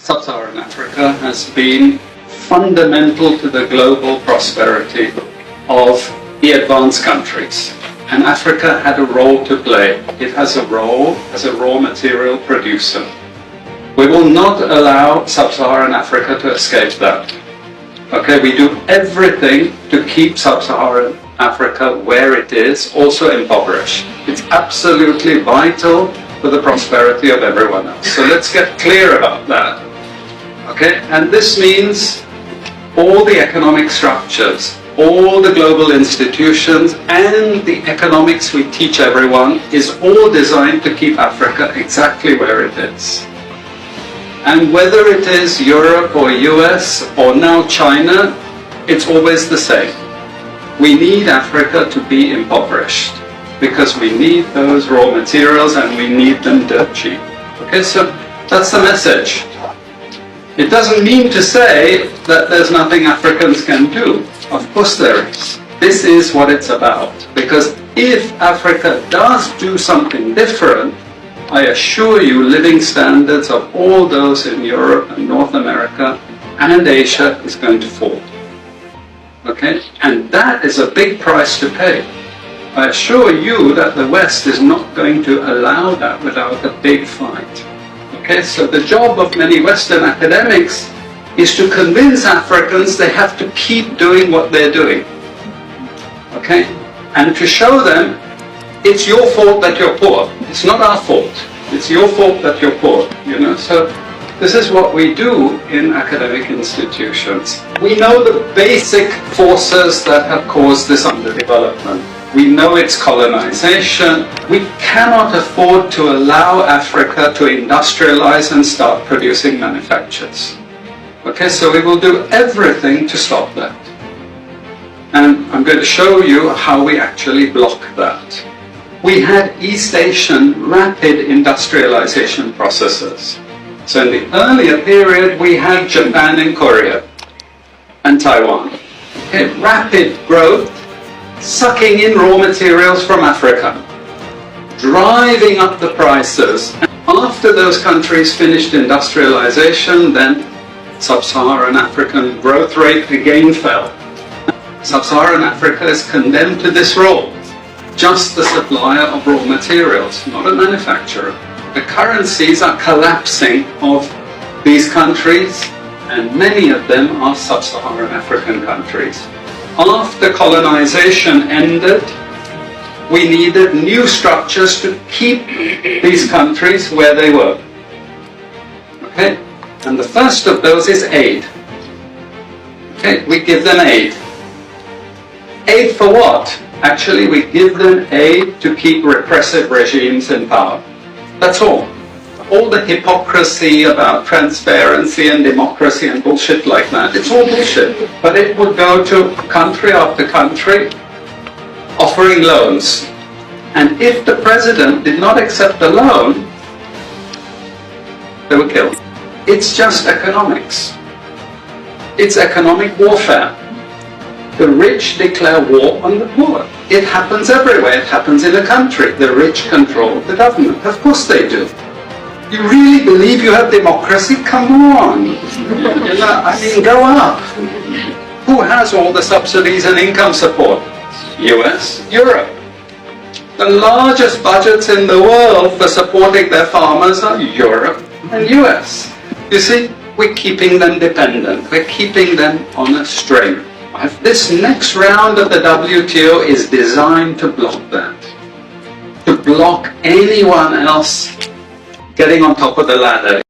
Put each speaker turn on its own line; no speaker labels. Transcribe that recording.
Sub-Saharan Africa has been fundamental to the global prosperity of the advanced countries. And Africa had a role to play. It has a role as a raw material producer. We will not allow Sub-Saharan Africa to escape that. Okay, we do everything to keep Sub-Saharan Africa where it is, also impoverished. It's absolutely vital for the prosperity of everyone else. So let's get clear about that. Okay, and this means all the economic structures, all the global institutions, and the economics we teach everyone is all designed to keep Africa exactly where it is. And whether it is Europe or US or now China, it's always the same. We need Africa to be impoverished because we need those raw materials and we need them dirt cheap. Okay, so that's the message. It doesn't mean to say that there's nothing Africans can do. Of course there is. This is what it's about. Because if Africa does do something different, I assure you living standards of all those in Europe and North America and Asia is going to fall. Okay? And that is a big price to pay. I assure you that the West is not going to allow that without a big fight. Okay, so the job of many Western academics is to convince Africans they have to keep doing what they're doing. Okay, and to show them it's your fault that you're poor. It's not our fault. It's your fault that you're poor. You know, so this is what we do in academic institutions. We know the basic forces that have caused this underdevelopment. We know it's colonization. We cannot afford to allow Africa to industrialize and start producing manufactures. Okay, so we will do everything to stop that. And I'm going to show you how we actually block that. We had East Asian rapid industrialization processes. So in the earlier period, we had Japan and Korea and Taiwan. Okay, rapid growth, sucking in raw materials from Africa, driving up the prices. And after those countries finished industrialization, then Sub-Saharan African growth rate again fell. Sub-Saharan Africa is condemned to this role, just the supplier of raw materials, not a manufacturer. The currencies are collapsing of these countries, and many of them are Sub-Saharan African countries. After colonization ended, we needed new structures to keep these countries where they were. Okay? And the first of those is aid. Okay? We give them aid. Aid for what? Actually, we give them aid to keep repressive regimes in power. That's all. All the hypocrisy about transparency and democracy and bullshit like that, it's all bullshit. But it would go to country after country offering loans. And if the president did not accept the loan, they were killed. It's just economics. It's economic warfare. The rich declare war on the poor. It happens everywhere. It happens in a country. The rich control the government. Of course they do. You really believe you have democracy? Come on. I mean, go up. Who has all the subsidies and income support? US, Europe. The largest budgets in the world for supporting their farmers are Europe and US. You see, we're keeping them dependent. We're keeping them on a string. This next round of the WTO is designed to block that. To block anyone else getting on top of the ladder.